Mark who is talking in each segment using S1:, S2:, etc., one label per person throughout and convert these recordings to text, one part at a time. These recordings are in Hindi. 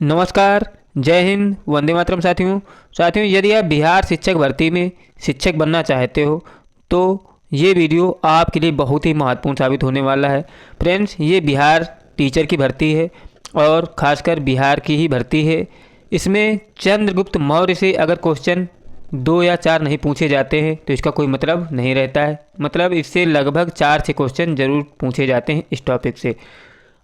S1: नमस्कार। जय हिंद, वंदे मातरम। साथियों, यदि आप बिहार शिक्षक भर्ती में शिक्षक बनना चाहते हो तो ये वीडियो आपके लिए बहुत ही महत्वपूर्ण साबित होने वाला है। फ्रेंड्स, ये बिहार टीचर की भर्ती है और ख़ासकर बिहार की ही भर्ती है। इसमें चंद्रगुप्त मौर्य से अगर क्वेश्चन 2 या 4 नहीं पूछे जाते हैं तो इसका कोई मतलब नहीं रहता है। मतलब इससे लगभग 4 से क्वेश्चन ज़रूर पूछे जाते हैं इस टॉपिक से।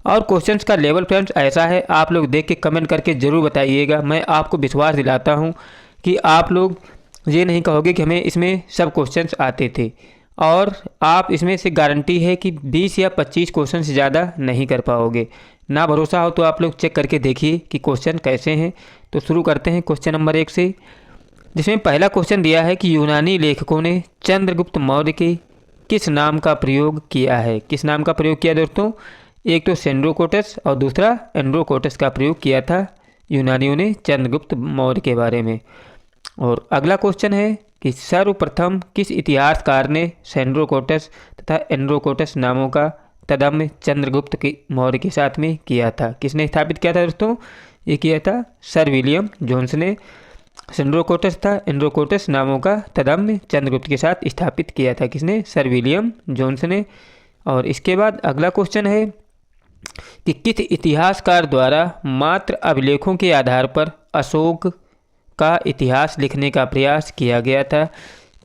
S1: और क्वेश्चंस का लेवल फ्रेंड्स ऐसा है, आप लोग देख के कमेंट करके ज़रूर बताइएगा। मैं आपको विश्वास दिलाता हूँ कि आप लोग ये नहीं कहोगे कि हमें इसमें सब क्वेश्चंस आते थे। और आप इसमें से गारंटी है कि 20 या 25 क्वेश्चन से ज़्यादा नहीं कर पाओगे। ना भरोसा हो तो आप लोग चेक करके देखिए कि क्वेश्चन कैसे हैं। तो शुरू करते हैं क्वेश्चन नंबर 1 से, जिसमें पहला क्वेश्चन दिया है कि यूनानी लेखकों ने चंद्रगुप्त मौर्य के किस नाम का प्रयोग किया है। किस नाम का प्रयोग किया दोस्तों? एक तो सेंड्रोकोटस और दूसरा एंड्रोकोटस का प्रयोग किया था यूनानियों ने चंद्रगुप्त मौर्य के बारे में। और अगला क्वेश्चन है कि सर्वप्रथम किस इतिहासकार ने सेंड्रोकोटस तथा एंड्रोकोटस नामों का तदम्य चंद्रगुप्त के मौर्य के साथ में किया था? किसने स्थापित किया था दोस्तों? ये किया था सर विलियम जोन्स ने। सेंड्रोकोटस था एंड्रोकोटस नामों का तदम्य चंद्रगुप्त के साथ स्थापित किया था। किसने? सर विलियम जोन्स ने। और इसके बाद अगला क्वेश्चन है कि किस इतिहासकार द्वारा मात्र अभिलेखों के आधार पर अशोक का इतिहास लिखने का प्रयास किया गया था?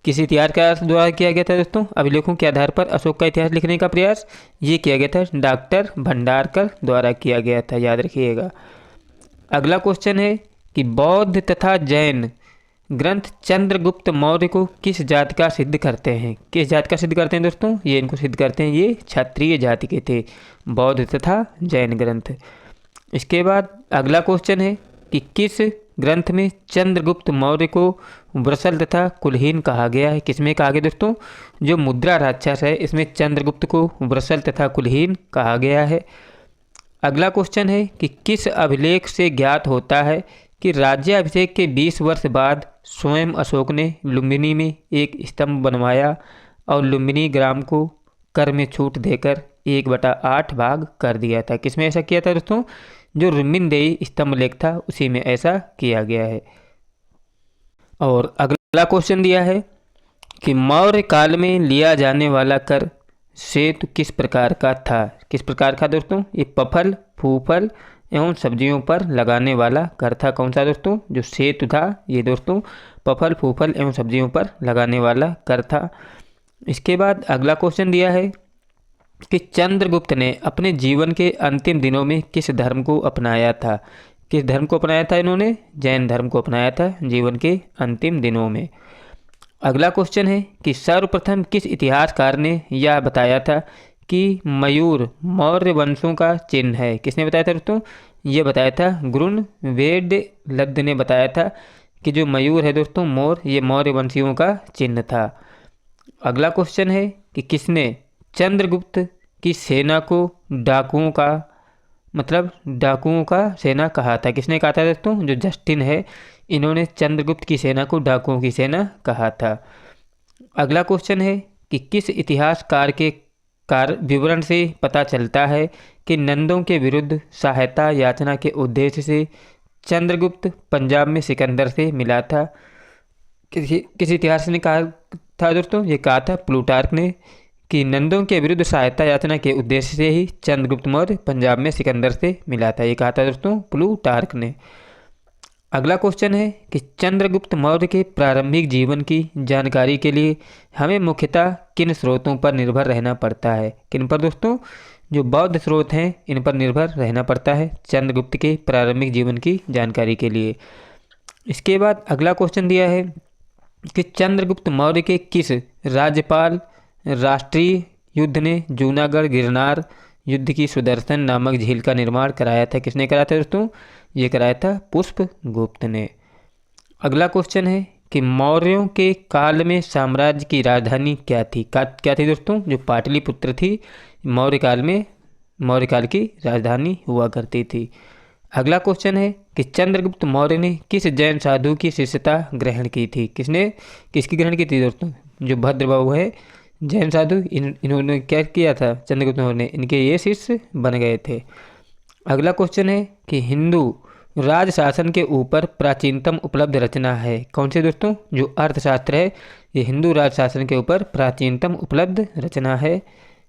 S1: किस इतिहासकार द्वारा किया गया था दोस्तों? अभिलेखों के आधार पर अशोक का इतिहास लिखने का प्रयास ये किया गया था डॉक्टर भंडारकर द्वारा किया गया था, याद रखिएगा। अगला क्वेश्चन है कि बौद्ध तथा जैन ग्रंथ चंद्रगुप्त मौर्य को किस जाति का सिद्ध करते हैं? किस जाति का सिद्ध करते हैं दोस्तों? ये इनको सिद्ध करते हैं, ये क्षत्रिय जाति के थे बौद्ध तथा जैन ग्रंथ। इसके बाद अगला क्वेश्चन है कि किस ग्रंथ में चंद्रगुप्त मौर्य को वृषल तथा कुलहीन कहा गया है? किसमें कहा गया दोस्तों? जो मुद्रा राक्षस है इसमें चंद्रगुप्त को वृषल तथा कुलहीन कहा गया है। अगला क्वेश्चन है कि किस अभिलेख से ज्ञात होता है कि राज्याभिषेक के 20 वर्ष बाद स्वयं अशोक ने लुम्बिनी में एक स्तंभ बनवाया और लुम्बिनी ग्राम को कर में छूट देकर 1/8 भाग कर दिया था? किसमें ऐसा किया था दोस्तों? जो रुम्बिनदेही स्तंभ लेख था उसी में ऐसा किया गया है। और अगला क्वेश्चन दिया है कि मौर्य काल में लिया जाने वाला कर सेतु किस प्रकार का था? किस प्रकार का दोस्तों? ये पफल, फूफल एवं सब्जियों पर लगाने वाला कर था। कौन सा दोस्तों? जो सेतु था ये दोस्तों पफल, फूफल एवं सब्जियों पर लगाने वाला कर था। इसके बाद अगला क्वेश्चन दिया है कि चंद्रगुप्त ने अपने जीवन के अंतिम दिनों में किस धर्म को अपनाया था? किस धर्म को अपनाया था इन्होंने? जैन धर्म को अपनाया था जीवन के अंतिम दिनों में। अगला क्वेश्चन है कि सर्वप्रथम किस इतिहासकार ने यह बताया था कि मयूर मौर्य वंशों का चिन्ह है? किसने बताया था दोस्तों? ये बताया था गुरुवेद ने बताया था कि जो मयूर है दोस्तों मोर, ये मौर्य वंशियों का चिन्ह था। अगला क्वेश्चन है कि किसने चंद्रगुप्त की सेना को डाकुओं का सेना कहा था? किसने कहा था दोस्तों? जो जस्टिन है इन्होंने चंद्रगुप्त की सेना को डाकुओं की सेना कहा था। अगला क्वेश्चन है कि किस इतिहासकार के विवरण से पता चलता है कि नंदों के विरुद्ध सहायता याचना के उद्देश्य से चंद्रगुप्त पंजाब में सिकंदर से मिला था? किस इतिहास ने कहा था दोस्तों? ये कहा था प्लूटार्क ने कि नंदों के विरुद्ध सहायता याचना के उद्देश्य से ही चंद्रगुप्त मौर्य पंजाब में सिकंदर से मिला था। ये कहा था दोस्तों प्लूटार्क ने। अगला क्वेश्चन है कि चंद्रगुप्त मौर्य के प्रारंभिक जीवन की जानकारी के लिए हमें मुख्यतः किन स्रोतों पर निर्भर रहना पड़ता है? किन पर दोस्तों? जो बौद्ध स्रोत हैं इन पर निर्भर रहना पड़ता है चंद्रगुप्त के प्रारंभिक जीवन की जानकारी के लिए। इसके बाद अगला क्वेश्चन दिया है कि चंद्रगुप्त मौर्य के किस राज्यपाल राष्ट्रीय युद्ध ने जूनागढ़ गिरनार युद्ध की सुदर्शन नामक झील का निर्माण कराया था? किसने कराया था दोस्तों? ये कराया था पुष्पगुप्त ने। अगला क्वेश्चन है कि मौर्यों के काल में साम्राज्य की राजधानी क्या थी? क्या थी दोस्तों? जो पाटलिपुत्र थी मौर्य काल की राजधानी हुआ करती थी। अगला क्वेश्चन है कि चंद्रगुप्त मौर्य ने किस जैन साधु की शिष्यता ग्रहण की थी? किसकी ग्रहण की थी दोस्तों? जो भद्रबाहु है जैन साधु, इन्होंने क्या किया था? चंद्रगुप्त मौर्य ने इनके ये शिष्य बन गए थे। अगला क्वेश्चन है कि हिंदू राज शासन के ऊपर प्राचीनतम उपलब्ध रचना है? कौन सी दोस्तों? जो अर्थशास्त्र है ये हिंदू राज शासन के ऊपर प्राचीनतम उपलब्ध रचना है।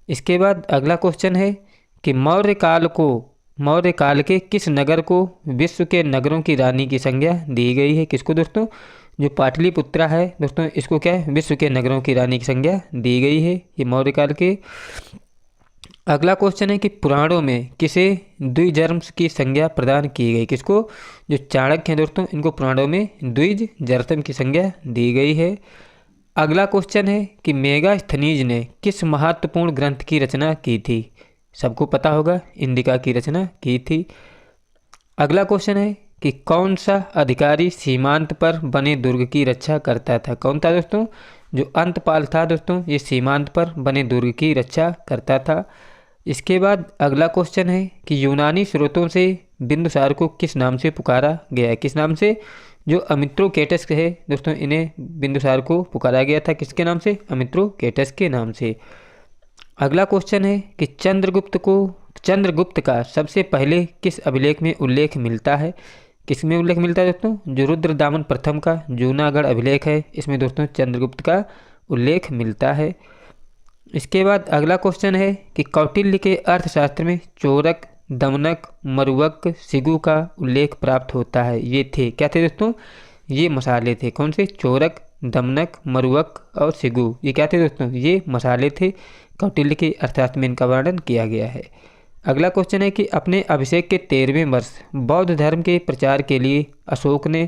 S1: इसके बाद अगला क्वेश्चन है कि मौर्य काल के किस नगर को विश्व के नगरों की रानी की संज्ञा दी गई है? किसको दोस्तों? जो पाटलिपुत्रा है दोस्तों, इसको क्या है? विश्व के नगरों की रानी की संज्ञा दी गई है, ये मौर्य काल के। अगला क्वेश्चन है कि पुराणों में किसे द्विजर्म की संज्ञा प्रदान की गई? किसको? जो चाणक्य हैं दोस्तों, इनको पुराणों में द्विजर्तम की संज्ञा दी गई है। अगला क्वेश्चन है कि मेगास्थनीज ने किस महत्वपूर्ण ग्रंथ की रचना की थी? सबको पता होगा, इंडिका की रचना की थी। अगला क्वेश्चन है कि कौन सा अधिकारी सीमांत पर बने दुर्ग की रक्षा करता था? कौन था दोस्तों? जो अंतपाल था दोस्तों, ये सीमांत पर बने दुर्ग की रक्षा करता था। इसके बाद अगला क्वेश्चन है कि यूनानी स्रोतों से बिंदुसार को किस नाम से पुकारा गया है? किस नाम से? जो अमित्रोकेटस है दोस्तों, इन्हें बिंदुसार को पुकारा गया था किसके नाम से? अमित्रोकेटस के नाम से। अगला क्वेश्चन है कि चंद्रगुप्त का सबसे पहले किस अभिलेख में उल्लेख मिलता है? किस में उल्लेख मिलता है दोस्तों? जो रुद्रदामन प्रथम का जूनागढ़ अभिलेख है, इसमें दोस्तों चंद्रगुप्त का उल्लेख मिलता है। इसके बाद अगला क्वेश्चन है कि कौटिल्य के अर्थशास्त्र में चोरक, दमनक, मरुवक, सिगु का उल्लेख प्राप्त होता है। ये थे क्या थे दोस्तों? ये मसाले थे। कौन से? चोरक, दमनक, मरुवक और सिगु, ये क्या थे दोस्तों? ये मसाले थे। कौटिल्य के अर्थशास्त्र में इनका वर्णन किया गया है। अगला क्वेश्चन है कि अपने अभिषेक के 13वें वर्ष बौद्ध धर्म के प्रचार के लिए अशोक ने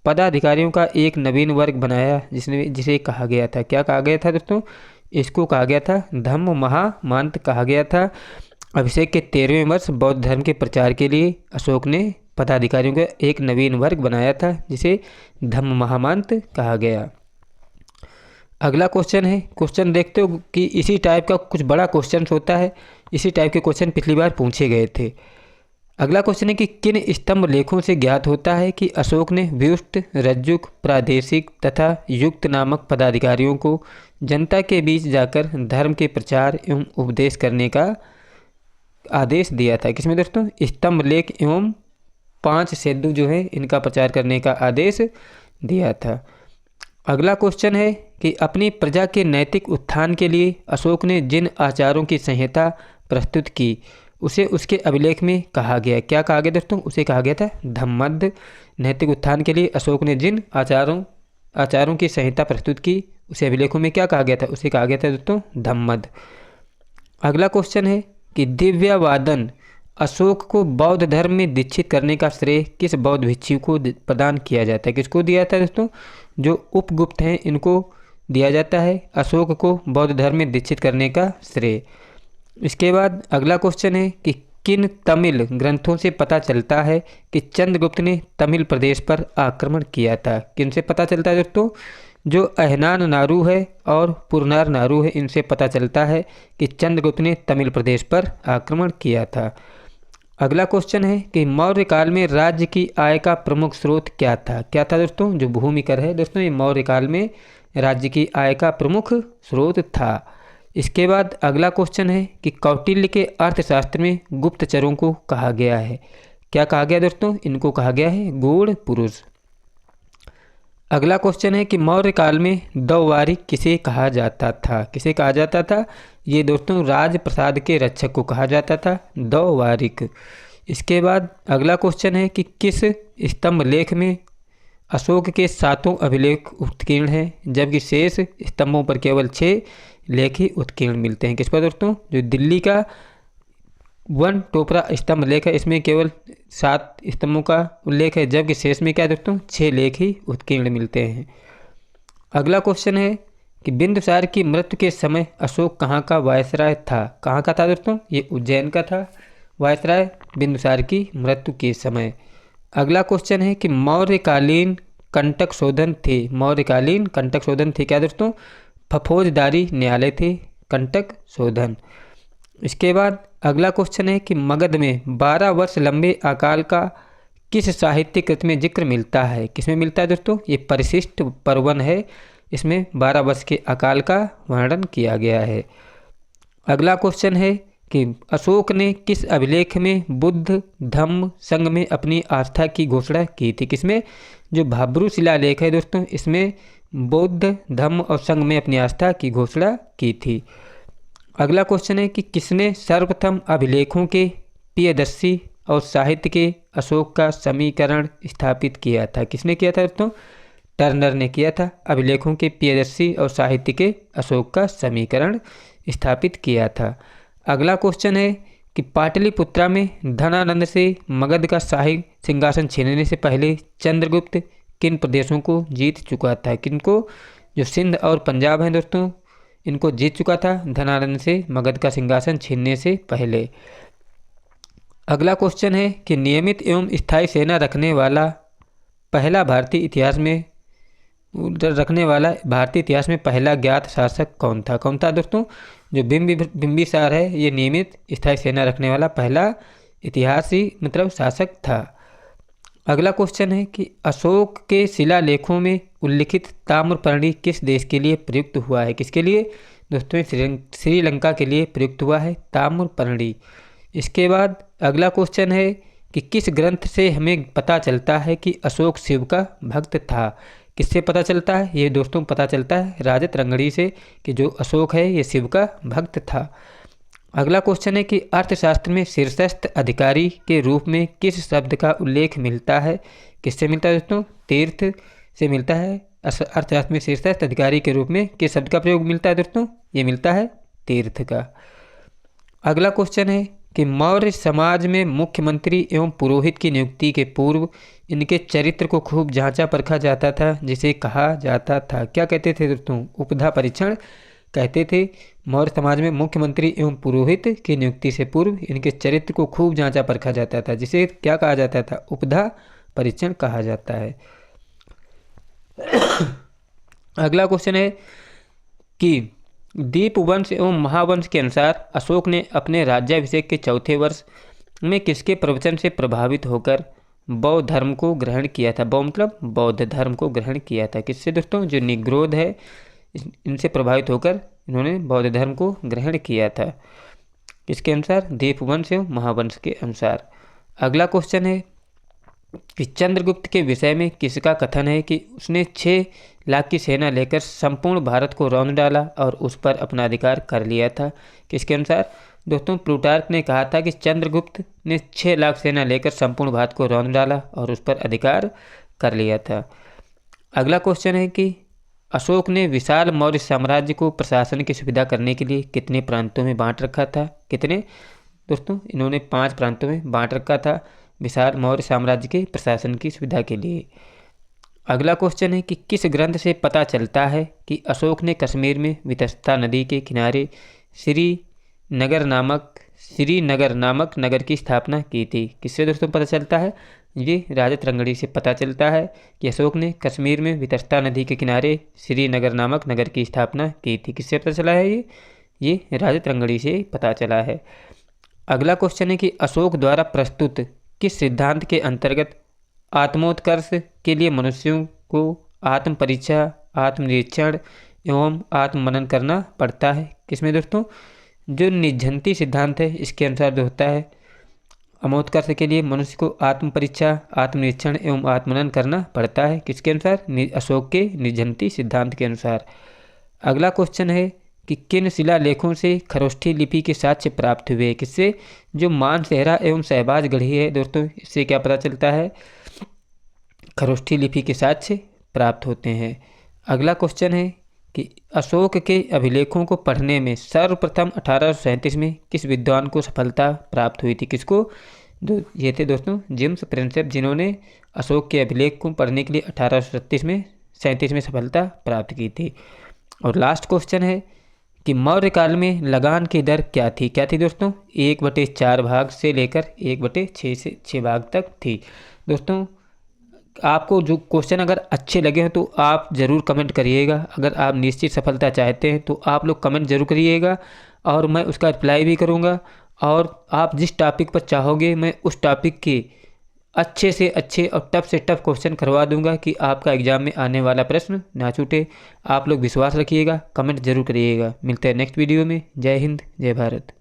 S1: पदाधिकारियों का एक नवीन वर्ग बनाया, जिसे कहा गया था, क्या कहा गया था दोस्तों? इसको कहा गया था धम्म महामांत कहा गया था। अभिषेक के 13वें वर्ष बौद्ध धर्म के प्रचार के लिए अशोक ने पदाधिकारियों का एक नवीन वर्ग बनाया था, जिसे धम्म महामांत कहा गया। अगला क्वेश्चन है, क्वेश्चन देखते हो कि इसी टाइप का कुछ बड़ा क्वेश्चन होता है, इसी टाइप के क्वेश्चन पिछली बार पूछे गए थे। अगला क्वेश्चन है कि किन स्तंभ लेखों से ज्ञात होता है कि अशोक ने व्युष्ट, रज्जुक, प्रादेशिक तथा युक्त नामक पदाधिकारियों को जनता के बीच जाकर धर्म के प्रचार एवं उपदेश करने का आदेश दिया था? किसमें दोस्तों? स्तंभ लेख एवं 5 सेतु जो है इनका प्रचार करने का आदेश दिया था। अगला क्वेश्चन है कि अपनी प्रजा के नैतिक उत्थान के लिए अशोक ने जिन आचारों की संहिता प्रस्तुत की उसे उसके अभिलेख में कहा गया, क्या कहा गया दोस्तों? उसे कहा गया था धम्मद। नैतिक उत्थान के लिए अशोक ने जिन आचारों की संहिता प्रस्तुत की उसे अभिलेखों में क्या कहा गया था? उसे कहा गया था दोस्तों धम्मद। अगला क्वेश्चन है कि दिव्यवादन अशोक को बौद्ध धर्म में दीक्षित करने का श्रेय किस बौद्ध भिक्षु को प्रदान किया जाता है? किसको दिया था दोस्तों? जो उपगुप्त हैं इनको दिया जाता है अशोक को बौद्ध धर्म में दीक्षित करने का श्रेय। इसके बाद अगला क्वेश्चन है कि किन तमिल ग्रंथों से पता चलता है कि चंद्रगुप्त ने तमिल प्रदेश पर आक्रमण किया था? किन से पता चलता है दोस्तों? जो अहनान नारू है और पुरनार नारू है, इनसे पता चलता है कि चंद्रगुप्त ने तमिल प्रदेश पर आक्रमण किया था। अगला क्वेश्चन है कि मौर्य काल में राज्य की आय का प्रमुख स्रोत क्या था? क्या था दोस्तों? जो भूमि कर है दोस्तों, ये मौर्य काल में राज्य की आय का प्रमुख स्रोत था। इसके बाद अगला क्वेश्चन है कि कौटिल्य के अर्थशास्त्र में गुप्तचरों को कहा गया है, क्या कहा गया दोस्तों? इनको कहा गया है गूढ़ पुरुष। अगला क्वेश्चन है कि मौर्य काल में दौवारिक किसे कहा जाता था? किसे कहा जाता था? ये दोस्तों राजप्रसाद के रक्षक को कहा जाता था दौवारिक। इसके बाद अगला क्वेश्चन है कि किस स्तंभ लेख में अशोक के 7 अभिलेख उत्कीर्ण हैं, जबकि शेष स्तंभों पर केवल 6 लेख ही उत्कीर्ण मिलते हैं? किस पर दोस्तों? जो दिल्ली का 1 टोपरा स्तंभ लेख है, इसमें केवल 7 स्तंभों का उल्लेख है, जबकि शेष में क्या दोस्तों? 6 लेख ही उत्कीर्ण मिलते हैं। अगला क्वेश्चन है कि बिंदुसार की मृत्यु के समय अशोक कहाँ का वायसराय था? कहाँ का था दोस्तों? ये उज्जैन का था वायसराय बिंदुसार की मृत्यु के समय। अगला क्वेश्चन है कि मौर्यकालीन कंटक शोधन थे। मौर्यकालीन कंटक शोधन थे क्या दोस्तों? फौजदारी न्यायालय थे कंटक शोधन। इसके बाद अगला क्वेश्चन है कि मगध में 12 वर्ष लंबे अकाल का किस साहित्य कृत में जिक्र मिलता है? किसमें मिलता है दोस्तों? ये परिशिष्ट पर्वन है, इसमें 12 वर्ष के अकाल का वर्णन किया गया है। अगला क्वेश्चन है कि अशोक ने किस अभिलेख में बुद्ध धम्म संघ में अपनी आस्था की घोषणा की थी। किसमें? जो भाब्रू शिलालेख है दोस्तों, इसमें बौद्ध धम्म और संघ में अपनी आस्था की घोषणा की थी। अगला क्वेश्चन है कि किसने सर्वप्रथम अभिलेखों के पियदर्शी और साहित्य के अशोक का समीकरण स्थापित किया था। किसने किया था दोस्तों? टर्नर ने किया था। अभिलेखों के पियदर्शी और साहित्य के अशोक का समीकरण स्थापित किया था। अगला क्वेश्चन है कि पाटलिपुत्रा में धनानंद से मगध का शाही सिंहासन छीनने से पहले चंद्रगुप्त किन प्रदेशों को जीत चुका था? किनको? जो सिंध और पंजाब हैं दोस्तों, इनको जीत चुका था धनानंद से मगध का सिंहासन छीनने से पहले। अगला क्वेश्चन है कि नियमित एवं स्थायी सेना रखने वाला भारतीय इतिहास में पहला ज्ञात शासक कौन था? कौन था दोस्तों? जो बिंबिसार है, ये नियमित स्थायी सेना रखने वाला पहला इतिहासी शासक था। अगला क्वेश्चन है कि अशोक के शिलालेखों में उल्लिखित ताम्रपर्णी किस देश के लिए प्रयुक्त हुआ है? किसके लिए दोस्तों? श्रीलंका के लिए प्रयुक्त हुआ है ताम्रपर्णी। इसके बाद अगला क्वेश्चन है कि किस ग्रंथ से हमें पता चलता है कि अशोक शिव का भक्त था? किससे पता चलता है? ये दोस्तों पता चलता है राजत रंगड़ी से कि जो अशोक है ये शिव का भक्त था। अगला क्वेश्चन है कि अर्थशास्त्र में शीर्षस्थ अधिकारी के रूप में किस शब्द का उल्लेख मिलता है? किससे मिलता है दोस्तों? तीर्थ से मिलता है। अर्थशास्त्र में शीर्षस्थ अधिकारी के रूप में किस शब्द का प्रयोग मिलता है दोस्तों? ये मिलता है तीर्थ का। अगला क्वेश्चन है कि मौर्य समाज में मुख्यमंत्री एवं पुरोहित की नियुक्ति के पूर्व इनके चरित्र को खूब जांचा परखा जाता था, जिसे कहा जाता था, क्या कहते थे दोस्तों? उपधा परीक्षण कहते थे। मौर्य समाज में मुख्यमंत्री एवं पुरोहित की नियुक्ति से पूर्व इनके चरित्र को खूब जांचा परखा जाता था, जिसे क्या कहा जाता था? उपधा परीक्षण कहा जाता है। अगला क्वेश्चन है कि दीपवंश एवं महावंश के अनुसार अशोक ने अपने राज्याभिषेक के चौथे वर्ष में किसके प्रवचन से प्रभावित होकर बौद्ध धर्म को ग्रहण किया था? बौद्ध धर्म को ग्रहण किया था। किससे दोस्तों? जो निग्रोध है, इनसे प्रभावित होकर इन्होंने बौद्ध धर्म को ग्रहण किया था। किसके अनुसार? दीपवंश एवं महावंश के अनुसार। अगला क्वेश्चन है कि चंद्रगुप्त के विषय में किसका कथन है कि उसने 6 लाख की सेना लेकर संपूर्ण भारत को रौंद डाला और उस पर अपना अधिकार कर लिया था? किसके अनुसार? दोस्तों प्लूटार्क ने कहा था कि चंद्रगुप्त ने 6 लाख सेना लेकर संपूर्ण भारत को रौंद डाला और उस पर अधिकार कर लिया था। अगला क्वेश्चन है कि अशोक ने विशाल मौर्य साम्राज्य को प्रशासन की सुविधा करने के लिए कितने प्रांतों में बांट रखा था? कितने दोस्तों? इन्होंने 5 प्रांतों में बांट रखा था विशाल मौर्य साम्राज्य के प्रशासन की सुविधा के लिए। अगला क्वेश्चन है कि किस ग्रंथ से पता चलता है कि अशोक ने कश्मीर में वितस्ता नदी के किनारे श्रीनगर नामक नगर की स्थापना की थी? किससे दोस्तों पता चलता है? ये राजत रंगड़ी से पता चलता है कि अशोक ने कश्मीर में वितस्ता नदी के किनारे श्रीनगर नामक नगर की स्थापना की थी। किससे पता चला है? ये राजत रंगड़ी से पता चला है। अगला क्वेश्चन है कि अशोक द्वारा प्रस्तुत किस सिद्धांत के अंतर्गत आत्मोत्कर्ष के लिए मनुष्यों को आत्म परीक्षा, आत्मनिरीक्षण एवं आत्ममनन करना पड़ता है? किसमें दोस्तों? जो निझंती सिद्धांत है इसके अनुसार जो होता है अमोत्कर्ष के लिए मनुष्य को आत्म परीक्षा, आत्मनिरीक्षण एवं आत्मनन करना पड़ता है। किसके अनुसार? अशोक के निझंती सिद्धांत के अनुसार। अगला क्वेश्चन है कि किन शिलालेखों से खरोष्ठी लिपि के साक्ष्य प्राप्त हुए? किससे? जो मानसेहरा एवं शहबाज गढ़ी है दोस्तों, इससे क्या पता चलता है? खरोष्ठी लिपि के साक्ष्य प्राप्त होते हैं। अगला क्वेश्चन है कि अशोक के अभिलेखों को पढ़ने में सर्वप्रथम 1837 में किस विद्वान को सफलता प्राप्त हुई थी? किसको? ये थे दोस्तों जेम्स प्रिंसेप, जिन्होंने अशोक के अभिलेख को पढ़ने के लिए 1837 में सफलता प्राप्त की थी। और लास्ट क्वेश्चन है कि मौर्य काल में लगान की दर क्या थी? क्या थी दोस्तों? 1/4 भाग से लेकर 1/6 भाग तक थी। दोस्तों आपको जो क्वेश्चन अगर अच्छे लगे हैं तो आप ज़रूर कमेंट करिएगा। अगर आप निश्चित सफलता चाहते हैं तो आप लोग कमेंट जरूर करिएगा और मैं उसका रिप्लाई भी करूँगा। और आप जिस टॉपिक पर चाहोगे मैं उस टॉपिक के अच्छे से अच्छे और टफ से टफ क्वेश्चन करवा दूंगा कि आपका एग्जाम में आने वाला प्रश्न ना छूटे। आप लोग विश्वास रखिएगा, कमेंट जरूर करिएगा। मिलते हैं नेक्स्ट वीडियो में। जय हिंद, जय भारत।